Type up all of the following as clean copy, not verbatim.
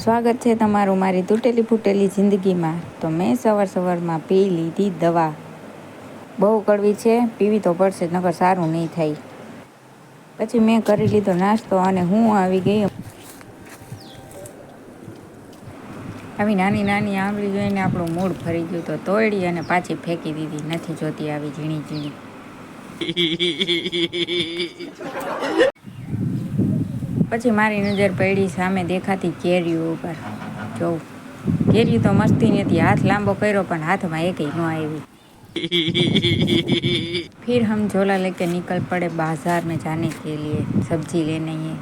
સ્વાગત છે તમારું મારી તૂટેલી ફૂટેલી જિંદગીમાં। તો મેં સવારમાં પી લીધી દવા। બહુ કડવી છે, પીવી તો પડશે, નકર સારું નહીં થાય। પછી મેં કરી લીધો નાસ્તો અને હું આવી ગઈ। આવી નાની નાની આંબળી જોઈને આપણું મૂડ ફરી ગયું, તો તોડી અને પાછી ફેંકી દીધી। નથી જોતી આવી ઝીણી ઝીણી। પછી મારી નજર પડી સામે દેખાતી કેરીઓ ઉપર। જોઉં કેરી તો મસ્તી નથી, હાથ લાંબો કર્યો પણ હાથમાં એકેય ન આવી। फिर हम झोला लेके निकल पड़े बाजार में जाने के लिए सब्जी लेने हैं।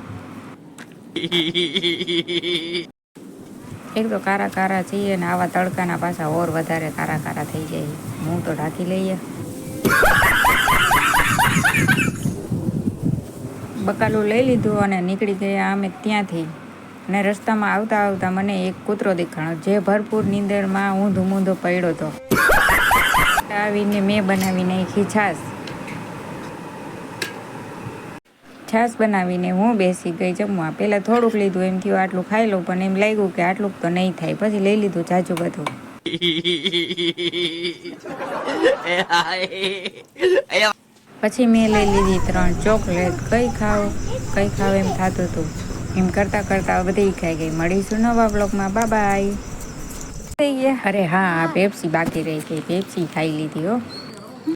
एक तो कारा कारा चाहिए ने आवा तड़काना पासा और વધારે कारा कारा થઈ જાય। मुँह तो ढाकी લઈએ। બકાલું લઈ લીધું અને નીકળી ગયા અમે ત્યાંથી। અને રસ્તામાં આવતા આવતા મને એક કૂતરો દેખાણો, જે ભરપૂર નીંદરમાં ઊંધો મૂંધો પડ્યો હતો। આવીને મેં બનાવી નાખી છાશ બનાવીને હું બેસી ગઈ જમવા। પહેલાં થોડુંક લીધું, એમ થયું આટલું ખાઈ લઉં, પણ એમ લાગ્યું કે આટલું તો નહીં થાય, પછી લઈ લીધું જાજુ બધું। પછી મેં લઈ લીધી 3 ચોકલેટ। કઈ ખાવ એમ થતું હતું। એમ કરતાં કરતાં બધી ખાઈ ગઈ। મળીશું નવા બ્લોગમાં, બાય બાય। અરે હા, પેપ્સી બાકી રહી ગઈ, પેપ્સી ખાઈ લીધી હો।